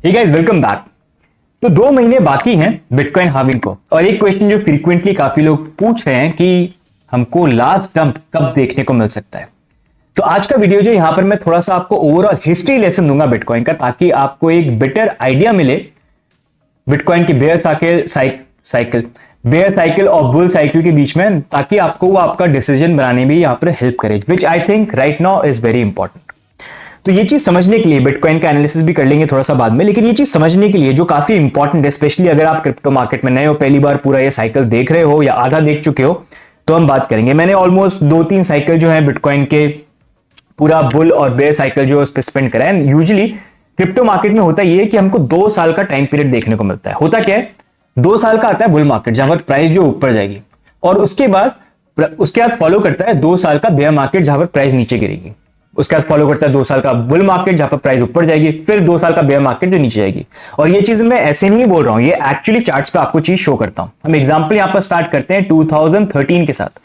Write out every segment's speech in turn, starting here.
Hey guys, welcome back. तो 2 महीने बाकी हैं बिटकॉइन हाल्विंग को, और एक क्वेश्चन जो फ्रीक्वेंटली काफी लोग पूछ रहे हैं कि हमको लास्ट डंप कब देखने को मिल सकता है। तो आज का वीडियो जो यहां पर मैं थोड़ा सा आपको ओवरऑल हिस्ट्री लेसन दूंगा बिटकॉइन का, ताकि आपको एक बेटर आइडिया मिले बिटकॉइन की बेयर साइकिल और बुल साइकिल के बीच में, ताकि आपको वो आपका डिसीजन बनाने में यहां पर हेल्प करे, which I think right now is very important. तो ये चीज समझने के लिए बिटकॉइन का एनालिसिस भी कर लेंगे थोड़ा सा बाद में, लेकिन ये चीज समझने के लिए जो काफी इंपॉर्टेंट है, स्पेशली अगर आप क्रिप्टो मार्केट में नए हो, पहली बार पूरा ये साइकिल देख रहे हो या आधा देख चुके हो, तो हम बात करेंगे। मैंने ऑलमोस्ट 2-3 साइकिल जो है बिटकॉइन के पूरा बुल और बेयर साइकिल जो उस पर स्पेंड करा है। यूजुअली क्रिप्टो मार्केट में होता यह है कि हमको 2 साल का टाइम पीरियड देखने को मिलता है। होता क्या है, 2 साल का आता है बुल मार्केट जहां पर प्राइस जो ऊपर जाएगी, और उसके बाद फॉलो करता है 2 साल का बेयर मार्केट जहां पर प्राइस नीचे गिरेगी। उसके बाद फॉलो करता है 2 साल का बुल मार्केट जहां पर प्राइस ऊपर जाएगी, फिर 2 साल का बेयर मार्केट जो नीचे जाएगी। और ये चीज मैं ऐसे नहीं बोल रहा हूं, ये एक्चुअली चार्ट्स पे आपको चीज शो करता हूं। हम एग्जांपल यहां पर स्टार्ट करते हैं 2013 के साथ।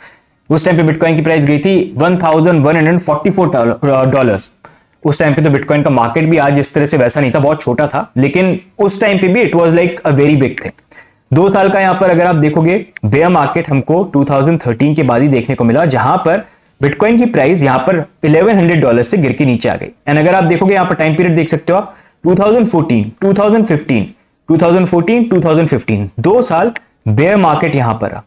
उस टाइम पे बिटकॉइन की प्राइस गई थी $1144। उस टाइम पे तो बिटकॉइन का मार्केट भी आज इस तरह से वैसा नहीं था, बहुत छोटा था, लेकिन उस टाइम पे भी it was like a very big thing. 2 साल का यहां पर अगर आप देखोगे बेयर मार्केट हमको 2013 के बाद ही देखने को मिला, जहां पर बिटकॉइन की प्राइस यहां पर $1100 से गिर के नीचे आ गई। एंड अगर आप देखोगे यहां पर टाइम पीरियड देख सकते हो आप 2014, 2015, 2 साल बेयर मार्केट यहां पर रहा।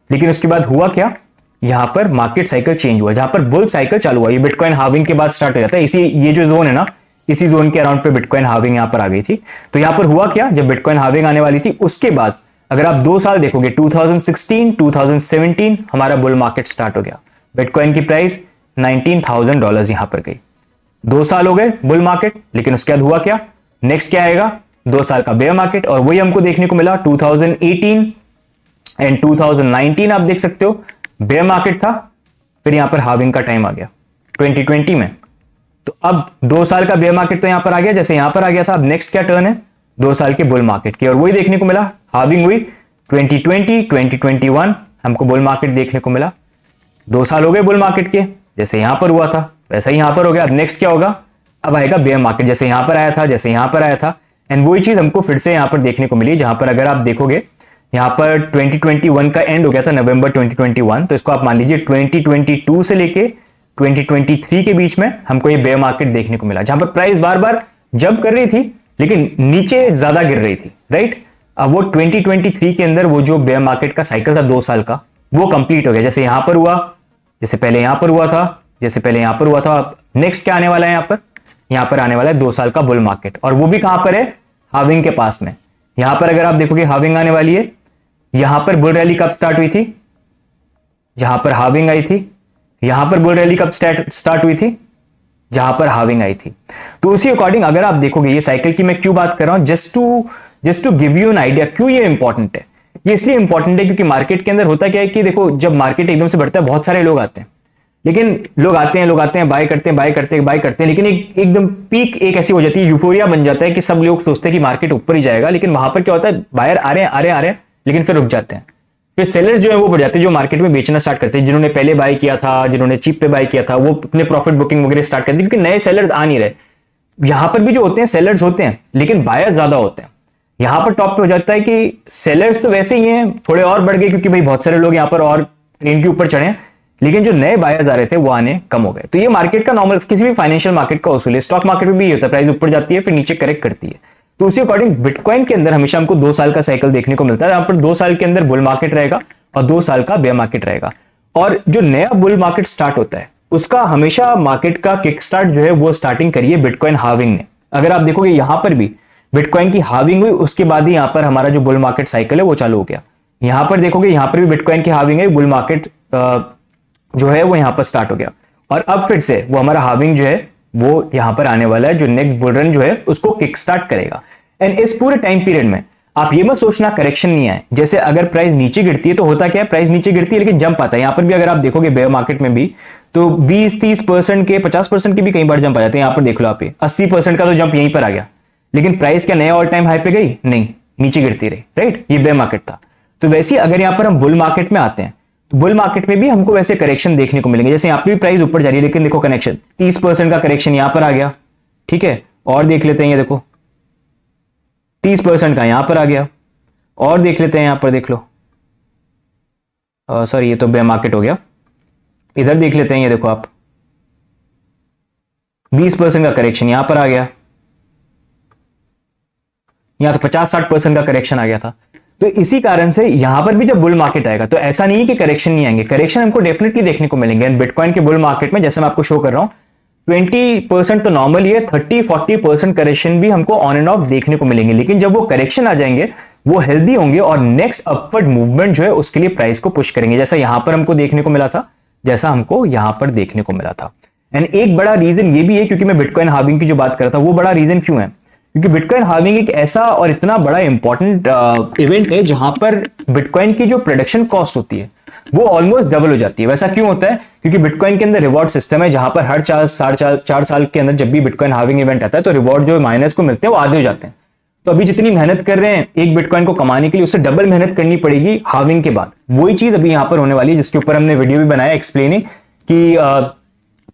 लेकिन उसके बाद हुआ क्या, यहां पर मार्केट साइकिल चेंज हुआ, जहां पर बुल साइकिल चालू हुआ। ये बिटकॉइन हाल्विंग के बाद स्टार्ट हो जाता है। इसी ये जो जोन है ना, इसी जोन के अराउंड पे बिटकॉइन हाल्विंग यहां पर आ गई थी। तो यहां पर हुआ क्या, जब बिटकॉइन हाल्विंग आने वाली थी, उसके बाद अगर आप 2 साल देखोगे 2016, 2017 हमारा बुल मार्केट स्टार्ट हो गया। बिटकॉइन की प्राइस $19,000 यहां पर गई। 2 साल हो गए बुल मार्केट, लेकिन उसके बाद हुआ क्या, नेक्स्ट क्या आएगा, 2 साल का बेयर मार्केट, और वही हमको देखने को मिला 2018 एंड 2019। आप देख सकते हो बेयर मार्केट था, फिर यहां पर हाल्विंग का टाइम आ गया 2020 में। तो अब 2 साल का बेयर मार्केट तो यहां पर आ गया, जैसे यहां पर आ गया था। अब नेक्स्ट क्या टर्न है, 2 साल के बुल मार्केट की, और वही देखने को मिला, हाल्विंग हुई 2020, 2021 हमको बुल मार्केट देखने को मिला। 2 साल हो गए बुल मार्केट के, जैसे यहां पर हुआ था वैसा ही यहां पर हो गया। अब नेक्स्ट क्या होगा, अब आएगा बेयर मार्केट, जैसे यहां पर आया था, जैसे यहां पर आया था। एंड वही चीज हमको फिर से यहां पर देखने को मिली, जहां पर अगर आप देखोगे यहां पर 2021 का एंड हो गया था नवंबर 2021, तो इसको आप मान लीजिए 2022 से लेके 2023 के बीच में हमको ये बेयर मार्केट देखने को मिला, जहां पर प्राइस बार बार जंप कर रही थी लेकिन नीचे ज्यादा गिर रही थी, राइट। अब वो 2023 के अंदर वो जो बेयर मार्केट का साइकिल था 2 साल का, वो कंप्लीट हो गया। जैसे यहां पर हुआ, जैसे पहले यहां पर हुआ था, जैसे पहले यहां पर हुआ था। अब नेक्स्ट क्या आने वाला है, यहां पर आने वाला है 2 साल का बुल मार्केट, और वो भी कहां पर है, हाल्विंग के पास में। यहां पर अगर आप देखोगे हाल्विंग आने वाली है। यहां पर बुल रैली कब स्टार्ट हुई थी, जहां पर हाल्विंग आई थी। यहां पर बुल रैली कब स्टार्ट हुई थी, जहां पर हाल्विंग आई थी। तो उसी अकॉर्डिंग अगर आप देखोगे ये साइकिल की मैं क्यों बात कर रहा हूं, just to give you an idea क्यों ये इंपॉर्टेंट है। ये इसलिए इंपॉर्टेंट है क्योंकि मार्केट के अंदर होता क्या है कि देखो, जब मार्केट एकदम से बढ़ता है बहुत सारे लोग आते हैं, लेकिन लोग आते हैं बाय करते हैं, लेकिन एकदम पीक एक ऐसी हो जाती है, यूफोरिया बन जाता है कि सब लोग सोचते हैं कि मार्केट ऊपर ही जाएगा, लेकिन वहां पर क्या होता है, बायर आ रहे हैं, लेकिन फिर रुक जाते हैं। फिर सेलर्स जो है वो बढ़ जाते हैं, जो मार्केट में बेचना स्टार्ट करते हैं। जिन्होंने पहले बाय किया था, जिन्होंने चीप पे बाय किया था, वो अपने प्रॉफिट बुकिंग वगैरह स्टार्ट करते हैं, क्योंकि नए सेलर्स आ नहीं रहे। यहां पर भी जो होते हैं सेलर्स होते हैं, लेकिन बायर ज्यादा होते हैं। यहां पर टॉप पे हो जाता है कि सेलर्स तो वैसे ही हैं, थोड़े और बढ़ गए क्योंकि भाई बहुत सारे लोग यहां पर और ट्रेन के ऊपर चढ़े, लेकिन जो नए बायर्स आ रहे थे वो आने कम हो गए। तो ये मार्केट का नॉर्मल, किसी भी फाइनेंशियल मार्केट का उसूल है। स्टॉक मार्केट में भी ये होता है, प्राइस ऊपर जाती है फिर नीचे करेक्ट करती है। तो उसी अकॉर्डिंग बिटकॉइन के अंदर हमेशा हमको 2 साल का साइकिल देखने को मिलता है, जहां पर 2 साल के अंदर बुल मार्केट रहेगा और 2 साल का बेयर मार्केट रहेगा। और जो नया बुल मार्केट स्टार्ट होता है उसका हमेशा मार्केट का किक स्टार्ट जो है वो स्टार्टिंग करिए बिटकॉइन हाल्विंग ने। अगर आप देखोगे यहां पर भी बिटकॉइन की हाल्विंग हुई, उसके बाद ही यहां पर हमारा जो बुल मार्केट साइकिल है वो चालू हो गया। यहां पर देखोगे यहां पर भी बिटकॉइन की हाल्विंग है, बुल मार्केट जो है वो यहां पर स्टार्ट हो गया, और अब फिर से वो हमारा हाल्विंग जो है वो यहां पर आने वाला है, जो नेक्स्ट बुल रन जो है उसको किक स्टार्ट करेगा। एंड इस पूरे टाइम पीरियड में आप ये मत सोचना करेक्शन नहीं आए। जैसे अगर प्राइस नीचे गिरती है तो होता क्या है, प्राइस नीचे गिरती है लेकिन जंप आता है। यहां पर भी अगर आप देखोगे बेयर मार्केट में भी तो 20-30% के 50% के भी कई बार जंप आ जाते हैं। यहां पर देख लो आप, 80% का तो जंप यहीं पर आ गया, लेकिन प्राइस क्या नया ऑल टाइम हाई पे गई, नहीं, नीचे गिरती रही, राइट। ये बेयर मार्केट था। तो वैसे अगर यहां पर हम बुल मार्केट में आते हैं तो बुल मार्केट में भी हमको वैसे करेक्शन देखने को मिलेंगे। जैसे यहां पर भी प्राइस ऊपर जा रही है, लेकिन देखो कनेक्शन 30% का करेक्शन यहां पर आ गया, ठीक है। और देख लेते हैं, ये देखो 30% का यहां पर आ गया। और देख लेते हैं, यहां पर देख लो, सॉरी ये तो बेयर मार्केट हो गया। इधर देख लेते हैं, ये देखो आप 20% का करेक्शन यहां पर आ गया, यहां तो 50-60% का करेक्शन आ गया था। तो इसी कारण से यहां पर भी जब बुल मार्केट आएगा तो ऐसा नहीं है कि करेक्शन नहीं आएंगे, करेक्शन हमको डेफिनेटली देखने को मिलेंगे। एंड बिटकॉइन के बुल मार्केट में जैसे मैं आपको शो कर रहा हूं 20% तो नॉर्मल ही है, 30-40% करेक्शन भी हमको ऑन एंड ऑफ देखने को मिलेंगे। लेकिन जब वो करेक्शन आ जाएंगे वो हेल्दी होंगे और नेक्स्ट अपवर्ड मूवमेंट जो है उसके लिए प्राइस को पुश करेंगे, जैसा यहां पर हमको देखने को मिला था, जैसा हमको यहां पर देखने को मिला था। एंड एक बड़ा रीजन ये भी है, क्योंकि मैं बिटकॉइन हार्विंग की जो बात कर रहा था, वो बड़ा रीजन क्यों है, क्योंकि बिटकॉइन हार्विंग एक ऐसा और इतना बड़ा इंपॉर्टेंट इवेंट है जहां पर बिटकॉइन की जो प्रोडक्शन कॉस्ट होती है वो ऑलमोस्ट डबल हो जाती है। वैसा क्यों होता है, क्योंकि बिटकॉइन के अंदर रिवॉर्ड सिस्टम है, जहां पर हर 4 साल के अंदर जब भी बिटकॉइन हार्विंग इवेंट आता है तो रिवॉर्ड जो माइनर्स को मिलते हैं वो आधे हो जाते हैं। तो अभी जितनी मेहनत कर रहे हैं एक बिटकॉइन को कमाने के लिए, उससे डबल मेहनत करनी पड़ेगी हार्विंग के बाद। वही चीज अभी यहां पर होने वाली है, जिसके ऊपर हमने वीडियो भी बनाया एक्सप्लेनिंग कि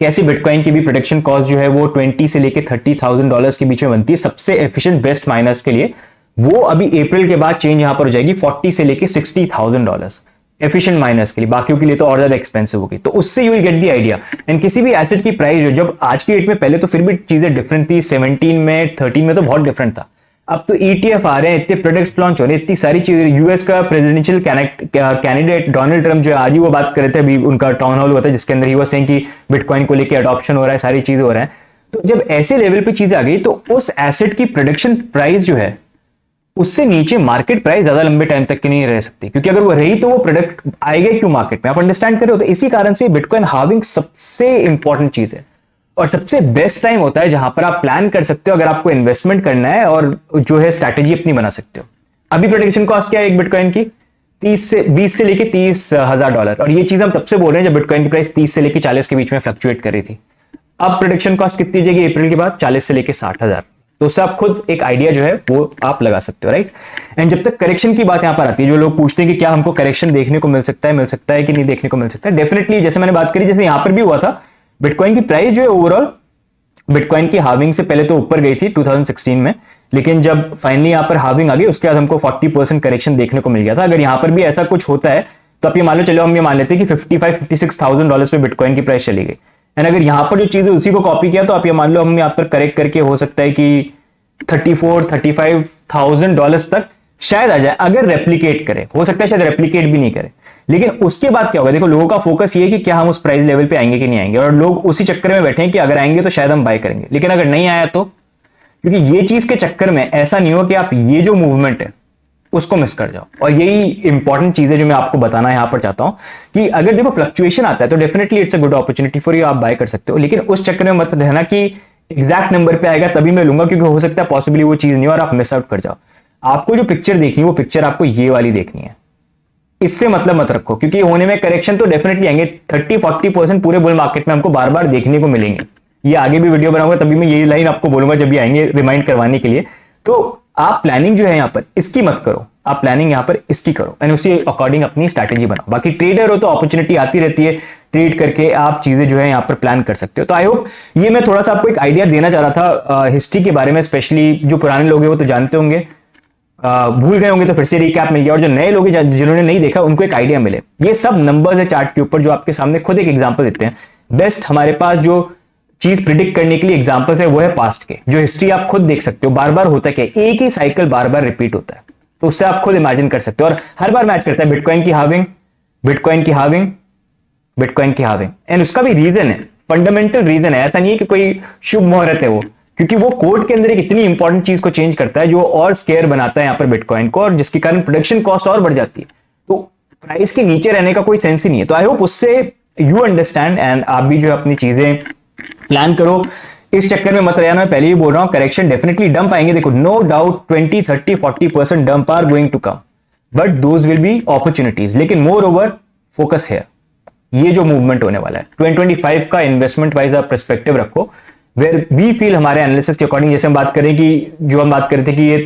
कैसे बिटकॉइन की भी प्रोडक्शन कॉस्ट जो है वो 20 से लेके $30,000 के बीच में बनती है सबसे एफिशिएंट बेस्ट माइनर्स के लिए। वो अभी अप्रैल के बाद चेंज यहां पर हो जाएगी 40 से लेके $60,000 एफिशिएंट माइनर्स के लिए, बाकियों के लिए तो और ज्यादा एक्सपेंसिव होगी। तो उससे you will get the idea. And किसी भी एसेट की प्राइस जब आज की डेट में, पहले तो फिर भी चीजें डिफरेंट थी, 17 में 13 में तो बहुत डिफरेंट था, अब तो ETF आ रहे हैं, इतने प्रोडक्ट्स लॉन्च हो रहे हैं, इतनी सारी चीजें। यूएस का प्रेसिडेंशियल कैंडिडेट डोनाल्ड ट्रम्प जो है आज ही वो बात कर रहे थे, अभी उनका टाउन हॉल हुआ था जिसके अंदर ही वो सेइंग कि बिटकॉइन को लेकर अडॉप्शन हो रहा है, सारी चीजें हो रहा है। तो जब ऐसे लेवल पे चीजें आ गई तो उस एसेट की प्रोडक्शन प्राइस जो है उससे नीचे मार्केट प्राइस ज्यादा लंबे टाइम तक की नहीं रह सकती, क्योंकि अगर वो रही तो वो प्रोडक्ट आएगा क्यों मार्केट में, आप अंडरस्टैंड कर रहे हो। तो इसी कारण से बिटकॉइन हार्विंग सबसे इंपॉर्टेंट चीज है और सबसे बेस्ट टाइम होता है जहां पर आप प्लान कर सकते हो अगर आपको इन्वेस्टमेंट करना है और जो है स्ट्रैटेजी अपनी बना सकते हो। अभी प्रोडक्शन कॉस्ट क्या है एक बिटकॉइन की, 20 से लेके $30,000, और ये चीज हम तब से बोल रहे हैं जब बिटकॉइन की प्राइस 30 से लेके 40 के बीच में फ्लक्चुएट कर रही थी। अब प्रोडक्शन कॉस्ट कितनी जाएगी अप्रैल के बाद, 40 से लेके 60,000। तो उससे आप खुद एक आइडिया जो है वो आप लगा सकते हो, राइट। एंड जब तक करेक्शन की बात यहां पर आती है, जो लोग पूछते हैं कि क्या हमको करेक्शन देखने को मिल सकता है कि नहीं देखने को मिल सकता है, डेफिनेटली जैसे मैंने बात करी, जैसे यहां पर भी हुआ था, बिटकॉइन की प्राइस जो है ओवरऑल बिटकॉइन की हार्विंग से पहले तो ऊपर गई थी 2016 में, लेकिन जब फाइनली यहां पर हार्विंग आ गई उसके बाद हमको 40% करेक्शन देखने को मिल गया था। अगर यहां पर भी ऐसा कुछ होता है तो आप ये मान लो, चलो हम ये मान लेते हैं कि $55,000-$56,000 पे बिटकॉइन की प्राइस चली गई। एंड अगर यहां पर जो चीज है उसी को कॉपी किया तो आप ये मान लो हम यहां पर करेक्ट करके हो सकता है कि $34,000-$35,000 तक शायद आ जाए, अगर रेप्लिकेट करे। हो सकता है शायद रेप्लिकेट भी नहीं करे, लेकिन उसके बाद क्या होगा, देखो लोगों का फोकस ये है कि क्या हम उस प्राइस लेवल पे आएंगे कि नहीं आएंगे, और लोग उसी चक्कर में बैठे हैं कि अगर आएंगे तो शायद हम बाय करेंगे, लेकिन अगर नहीं आया तो, क्योंकि ये चीज के चक्कर में ऐसा नहीं हो कि आप ये जो मूवमेंट है उसको मिस कर जाओ। और यही इंपॉर्टेंट चीज है जो मैं आपको बताना यहां पर चाहता हूं कि अगर देखो फ्लक्चुएशन आता है तो definitely it's a good opportunity for you, आप बाय कर सकते हो, लेकिन उस चक्कर में मत रहना कि एग्जैक्ट नंबर पे आएगा तभी मैं लूंगा, क्योंकि हो सकता है पॉसिबली वो चीज नहीं और आप मिस आउट कर जाओ। आपको जो पिक्चर देखनी है वो पिक्चर आपको ये वाली देखनी है, इससे मतलब मत रखो, क्योंकि होने में करेक्शन तो डेफिनेटली आएंगे, 30-40% पूरे बुल मार्केट में हमको बार बार देखने को मिलेंगे। ये आगे भी वीडियो बनाऊंगा तभी मैं यही लाइन आपको बोलूंगा जब भी आएंगे रिमाइंड करवाने के लिए। तो आप प्लानिंग जो है यहाँ पर इसकी मत करो, आप प्लानिंग यहाँ पर इसकी करो एंड उसी अकॉर्डिंग अपनी स्ट्रैटेजी बनाओ। बाकी ट्रेडर हो तो अपॉर्चुनिटी आती रहती है, ट्रेड करके आप चीजें जो है यहाँ पर प्लान कर सकते हो। तो आई होप ये मैं थोड़ा सा आपको एक आइडिया देना चाह रहा था हिस्ट्री के बारे में, स्पेशली जो पुराने लोग हैं वो तो जानते होंगे, भूल गए होंगे तो फिर से रिकैप मिल गया, और जो नए लोग हैं जिन्होंने नहीं देखा उनको एक आइडिया मिले। ये सब नंबर्स है चार्ट के ऊपर जो आपके सामने खुद एक एग्जांपल देते हैं। बेस्ट हमारे पास जो चीज प्रिडिक्ट करने के लिए एग्जांपल्स है वो है पास्ट के, जो हिस्ट्री आप खुद देख सकते हो, बार बार होता क्या, एक ही साइकिल बार बार रिपीट होता है, तो उससे आप खुद इमेजिन कर सकते हो। और हर बार मैच करता है बिटकॉइन की हार्विंग, बिटकॉइन की हार्विंग, बिटकॉइन की हार्विंग। एंड उसका भी रीजन है, फंडामेंटल रीजन है, ऐसा नहीं है कि कोई शुभ मुहूर्त है वो, क्योंकि वो कोड के अंदर एक इतनी इंपॉर्टेंट चीज को चेंज करता है जो और स्केयर बनाता है यहाँ पर बिटकॉइन को, और जिसके कारण प्रोडक्शन कॉस्ट और बढ़ जाती है। तो प्राइस के नीचे रहने का कोई सेंस ही नहीं है। तो आई होप उससे यू अंडरस्टैंड एंड आप भी जो है अपनी चीजें प्लान करो, इस चक्कर में मत रहना। मैं पहले ही बोल रहा हूं करेक्शन डेफिनेटली डंप आएंगे, देखो no doubt 20-30-40% dump are going to come, but those will be opportunities. लेकिन मोर ओवर फोकस है ये जो मूवमेंट होने वाला है 2025 का इन्वेस्टमेंट वाइज आप पर्सपेक्टिव रखो, वेयर वी फील हमारे एनालिसिस के अकॉर्डिंग, जैसे हम बात करें कि जो हम बात कर रहे थे कि ये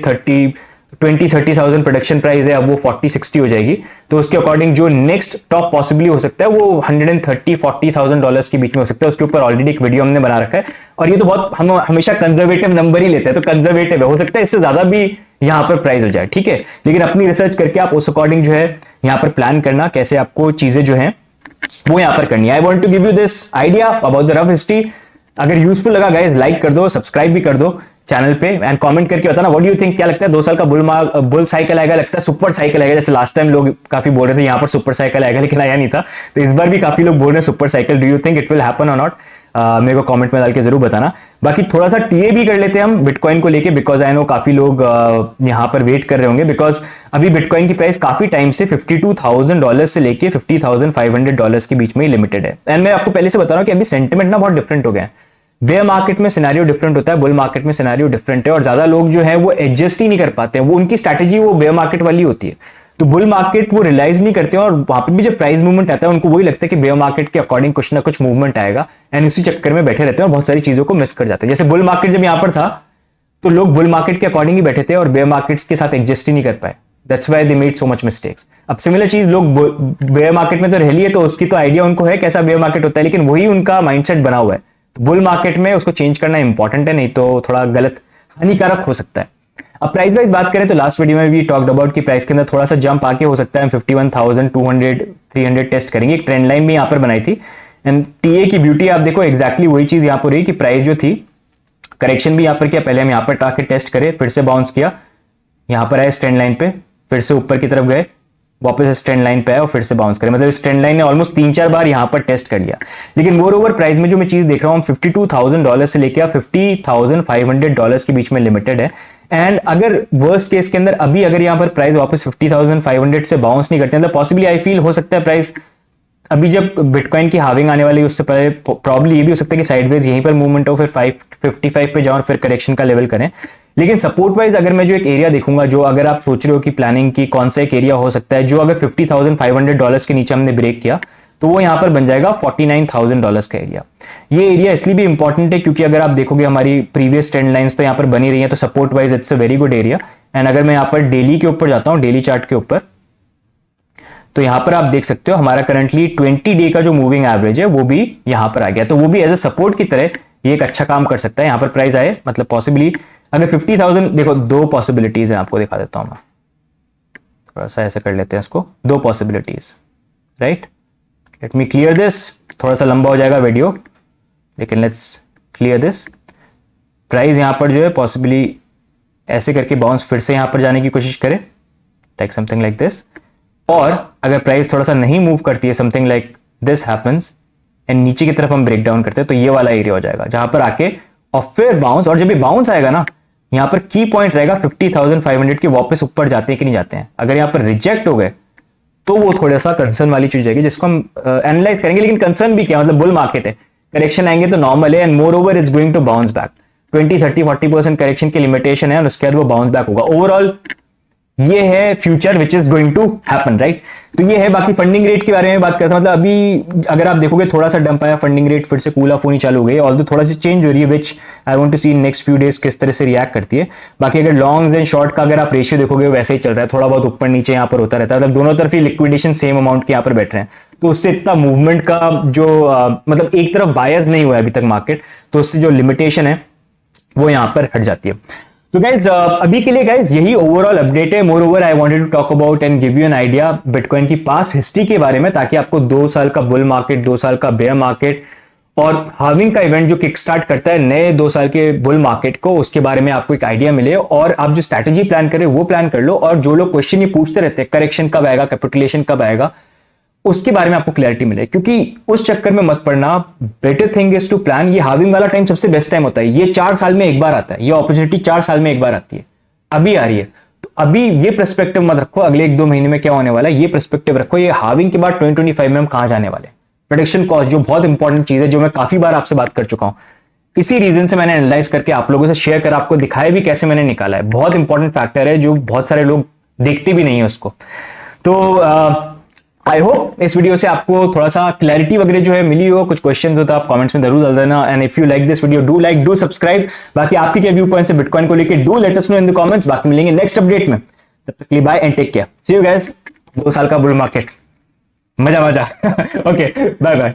20-30,000 प्रोडक्शन प्राइस है, अब वो 40-60 हो जाएगी, तो उसके अकॉर्डिंग जो नेक्स्ट टॉप पॉसिबली हो सकता है वो $130,000-$40,000 के बीच में हो सकता है। उसके ऊपर ऑलरेडी एक वीडियो हमने बना रखा है, और ये तो बहुत हम हमेशा कंजर्वेटिव नंबर ही लेते हैं, तो कंजर्वेटिव है, हो सकता है इससे ज्यादा भी यहां पर प्राइस हो जाए, ठीक है। लेकिन अपनी रिसर्च करके आप उस अकॉर्डिंग जो है यहां पर प्लान करना, कैसे आपको चीजें जो है वो यहां पर करनी है। I want to give you this idea about the rough history. अगर यूजफुल लगा गाइस, लाइक कर दो, सब्सक्राइब भी कर दो चैनल पे, एंड कमेंट करके बताना व्हाट डू यू थिंक, क्या लगता है 2 साल का बुल साइकिल आएगा, लगता है सुपर साइकिल आएगा। जैसे लास्ट टाइम लोग काफी बोल रहे थे यहां पर सुपर साइकिल आएगा, लेकिन आया नहीं था, तो इस बार भी काफी लोग बोल रहे हैं super cycle. Do you think it will happen और नॉट? मेरे को कमेंट में डाल के जरूर बताना। बाकी थोड़ा सा टीए भी कर लेते हैं हम बिटकॉइन को लेके, बिकॉज आई नो काफी लोग यहां पर वेट कर रहे होंगे, बिकॉज अभी बिटकॉइन की प्राइस काफी टाइम से $52,000 से लेके $50,500 के बीच में ही लिमिटेड है। एंड मैं आपको पहले से बता रहा हूं कि अभी सेंटिमेंट ना बहुत डिफरेंट हो गया है। बेयर मार्केट में सिनेरियो डिफरेंट होता है, बुल मार्केट में सिनेरियो डिफरेंट है, और ज्यादा लोग जो है वो एडजस्ट ही नहीं कर पाते हैं। वो उनकी स्ट्रैटेजी वो बेयर मार्केट वाली होती है, तो बुल मार्केट वो रियलाइज नहीं करते हैं, और वहां पर भी जब प्राइस मूवमेंट आता है उनको वही लगता है कि बेयर मार्केट के अकॉर्डिंग कुछ ना कुछ मूवमेंट आएगा, एंड उसी चक्कर में बैठे रहते हैं और बहुत सारी चीजों को मिस कर जाते हैं। जैसे बुल मार्केट जब यहां पर था तो लोग बुल मार्केट के अकॉर्डिंग ही बैठे थे और बेयर मार्केट्स के साथ एडजस्ट ही नहीं कर पाए। That's why they made so much mistakes. अब सिमिलर चीज लोग बेयर मार्केट में तो रह लिए, तो उसकी तो आइडिया उनको है कैसा बेयर मार्केट होता है, लेकिन वही उनका माइंडसेट बना हुआ है। तो बुल मार्केट में उसको चेंज करना इंपॉर्टेंट है, नहीं तो थोड़ा गलत हानिकारक हो सकता है। अब प्राइस वाइज बात करें तो लास्ट वीडियो में भी टॉक्ड अबाउट कि प्राइस के अंदर थोड़ा सा जंप आके हो सकता है 51,200 300 टेस्ट करेंगे। एक ट्रेंड लाइन भी यहां पर बनाई थी, एंड टीए की ब्यूटी आप देखो एग्जैक्टली वही चीज यहां पर रही कि प्राइस जो थी करेक्शन भी यहां पर किया, पहले हम यहां पर आके टेस्ट करे, फिर से बाउंस किया, यहां पर आए ट्रेंड लाइन पे, फिर से ऊपर की तरफ गए, वापस इस ट्रेंड लाइन पे आए और फिर से बाउंस करे। मतलब इस ट्रेंड लाइन ने ऑलमोस्ट 3-4 बार यहां पर टेस्ट कर लिया। लेकिन मोर ओवर प्राइस में जो मैं चीज देख रहा हूं $52,000 से लेकर $50,500 के बीच में लिमिटेड है। एंड अगर वर्स्ट केस के अंदर अभी अगर यहां पर प्राइस वापस 50,500 से बाउंस नहीं करते, मतलब पॉसिबली आई फील हो सकता है प्राइस अभी जब बिटकॉइन की हाविंग आने वाली है उससे पहले प्रॉब्ली ये भी हो सकता है कि साइडवेज यहीं पर मूवमेंट हो, फिर 555 पे जाओ और फिर करेक्शन का लेवल करें। लेकिन सपोर्ट वाइज अगर मैं जो एक एरिया देखूंगा, जो अगर आप सोच रहे हो कि प्लानिंग की कौन सा एक एरिया हो सकता है, जो अगर $50,500 के नीचे हमने ब्रेक किया तो वो यहां पर बन जाएगा $49,000 का एरिया। ये एरिया इसलिए भी इंपॉर्टेंट है क्योंकि अगर आप देखोगे हमारी प्रीवियस ट्रेंड लाइंस तो यहां पर बनी रही है, तो support wise it's a very good area. And अगर मैं यहां पर डेली के ऊपर जाता हूं, डेली चार्ट के ऊपर, तो यहां पर आप देख सकते हो हमारा करंटली 20 डे का जो मूविंग एवरेज है वो भी यहां पर आ गया, तो वो भी एज अ सपोर्ट की तरह ये एक अच्छा काम कर सकता है। यहां पर प्राइस आए मतलब पॉसिबली अगर 50,000, देखो दो पॉसिबिलिटीज है, आपको दिखा देता हूं मैं, थोड़ा सा ऐसे कर लेते हैं इसको, दो possibilities, right. Let me clear this, थोड़ा सा लंबा हो जाएगा वीडियो, लेकिन लेट्स क्लियर दिस। प्राइस यहां पर जो है पॉसिबली ऐसे करके बाउंस फिर से यहां पर जाने की कोशिश करे, टेक समथिंग लाइक दिस, और अगर प्राइस थोड़ा सा नहीं मूव करती है, something like this happens, and नीचे की तरफ हम ब्रेक डाउन करते हैं, तो ये वाला एरिया हो जाएगा जहां पर आके और फिर बाउंस, और जब ये बाउंस आएगा ना, यहां पर की पॉइंट रहेगा 50,500 के वापस ऊपर जाते हैं कि नहीं जाते हैं। अगर यहां पर रिजेक्ट हो गए तो वो थोड़ा सा कंसर्न वाली चीज जाएगी, जिसको हम एनालाइज करेंगे। लेकिन कंसर्न भी क्या, मतलब बुल मार्केट है, करेक्शन आएंगे तो नॉर्मल है, and moreover it's going to bounce back. 20-30-40% correction की लिमिटेशन है, और उसके बाद वो बाउंस बैक होगा। ओवरऑल ये है future which is going to happen, right. तो ये है। बाकी फंडिंग रेट के बारे में बात करते हैं, मतलब अभी अगर आप देखोगे थोड़ा सा डंप आया, फंडिंग रेट फिर से कूल ऑफ होनी चालू हो गई, ऑल्दो थोड़ा सी चेंज हो रही है, which I want to see next few days किस तरह से रिएक्ट करती है। बाकी अगर लॉन्ग एंड शॉर्ट का अगर आप रेशियो देखोगे वैसे ही चल रहा है, थोड़ा बहुत ऊपर नीचे यहाँ पर होता रहता है, मतलब दोनों तरफ ही लिक्विडेशन सेम अमाउंट के यहाँ पर बैठ रहे हैं, तो उससे इतना मूवमेंट का जो मतलब एक तरफ बायस नहीं हुआ है अभी तक मार्केट, तो उससे जो लिमिटेशन है वो यहाँ पर हट जाती है। तो गाइज अभी के लिए गाइज यही ओवरऑल अपडेट है। Moreover I wanted to talk about and give you an idea bitcoin की पास्ट हिस्ट्री के बारे में, ताकि आपको 2 साल का बुल मार्केट, 2 साल का बेयर मार्केट और हार्विंग का इवेंट जो किक स्टार्ट करता है नए 2 साल के बुल मार्केट को, उसके बारे में आपको एक आइडिया मिले, और आप जो स्ट्रैटेजी प्लान करें वो प्लान कर लो। और जो लोग क्वेश्चन ये पूछते रहते हैं करेक्शन कब आएगा, कैपिटुलेशन कब आएगा, उसके बारे में आपको क्लैरिटी मिले, क्योंकि उस चक्कर में मत पड़ना। Better thing is to plan. ये हार्विंग वाला टाइम सबसे बेस्ट टाइम होता है, ये 4 साल में एक बार आता है, ये अपॉर्चुनिटी 4 साल में एक बार आती है, अभी आ रही है। तो अभी ये पर्सपेक्टिव मत रखो अगले 1-2 महीने में क्या होने वाला है, ये पर्सपेक्टिव रखो ये हार्विंग के बाद 2025 में हम कहां जाने वाले। प्रेडिक्शन कॉस्ट जो बहुत इंपॉर्टेंट चीज है, जो मैं काफी बार आपसे बात कर चुका हूं, इसी रीजन से मैंने एनालाइज करके आप लोगों से शेयर कर आपको दिखाया भी कैसे मैंने निकाला है। बहुत इंपॉर्टेंट फैक्टर है जो बहुत सारे लोग देखते भी नहीं है उसको। तो आई होप इस वीडियो से आपको थोड़ा सा क्लैरिटी वगैरह जो है मिली हो। कुछ क्वेश्चन हो तो आप कमेंट्स में जरूर डाल देना, and if you like this video do like, do subscribe. बाकी आपके क्या व्यू पॉइंट्स है बिटकॉइन को लेके, do let us know in the comments. बाकी मिलेंगे नेक्स्ट अपडेट में, तब तक के लिए bye and take care, see you guys. 2 साल का बुल मार्केट, मजा मजा। Okay, bye bye.